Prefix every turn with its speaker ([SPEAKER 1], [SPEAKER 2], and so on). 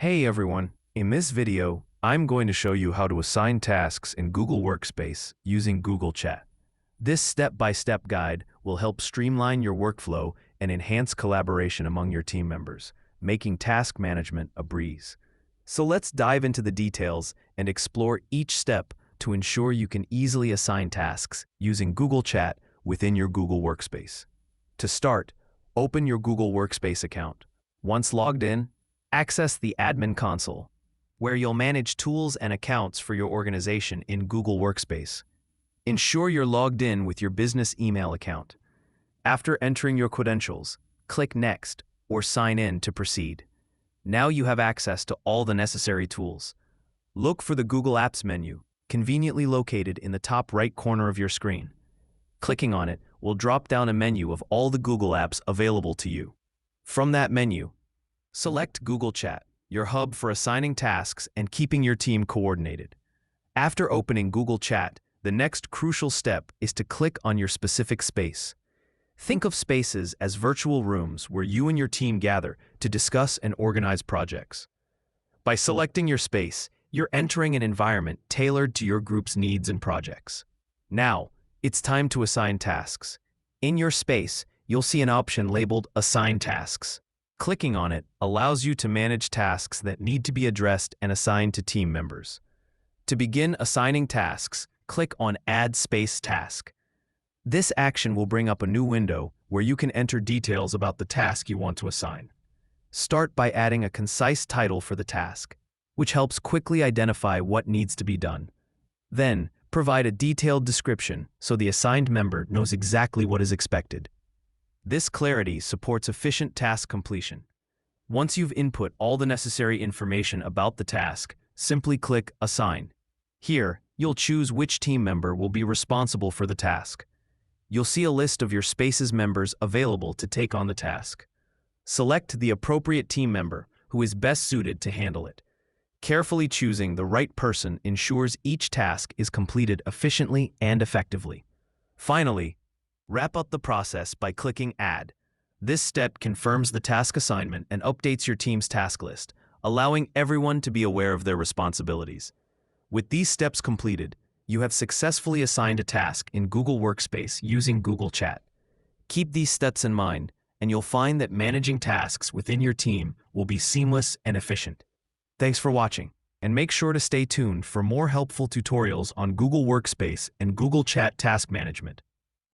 [SPEAKER 1] Hey everyone, in this video, I'm going to show you how to assign tasks in Google Workspace using Google Chat. This step-by-step guide will help streamline your workflow and enhance collaboration among your team members, making task management a breeze. So let's dive into the details and explore each step to ensure you can easily assign tasks using Google Chat within your Google Workspace. To start, open your Google Workspace account. Once logged in, access the Admin Console, where you'll manage tools and accounts for your organization in Google Workspace. Ensure you're logged in with your business email account. After entering your credentials, click Next or Sign In to proceed. Now you have access to all the necessary tools. Look for the Google Apps menu, conveniently located in the top right corner of your screen. Clicking on it will drop down a menu of all the Google apps available to you. From that menu, select Google Chat, your hub for assigning tasks and keeping your team coordinated. After opening Google Chat, the next crucial step is to click on your specific space. Think of spaces as virtual rooms where you and your team gather to discuss and organize projects. By selecting your space, you're entering an environment tailored to your group's needs and projects. Now, it's time to assign tasks. In your space, you'll see an option labeled Assign Tasks. Clicking on it allows you to manage tasks that need to be addressed and assigned to team members. To begin assigning tasks, click on Add Space Task. This action will bring up a new window where you can enter details about the task you want to assign. Start by adding a concise title for the task, which helps quickly identify what needs to be done. Then, provide a detailed description so the assigned member knows exactly what is expected. This clarity supports efficient task completion. Once you've input all the necessary information about the task, simply click Assign. Here, you'll choose which team member will be responsible for the task. You'll see a list of your space's members available to take on the task. Select the appropriate team member who is best suited to handle it. Carefully choosing the right person ensures each task is completed efficiently and effectively. Finally, wrap up the process by clicking Add. This step confirms the task assignment and updates your team's task list, allowing everyone to be aware of their responsibilities. With these steps completed, you have successfully assigned a task in Google Workspace using Google Chat. Keep these steps in mind, and you'll find that managing tasks within your team will be seamless and efficient. Thanks for watching, and make sure to stay tuned for more helpful tutorials on Google Workspace and Google Chat task management.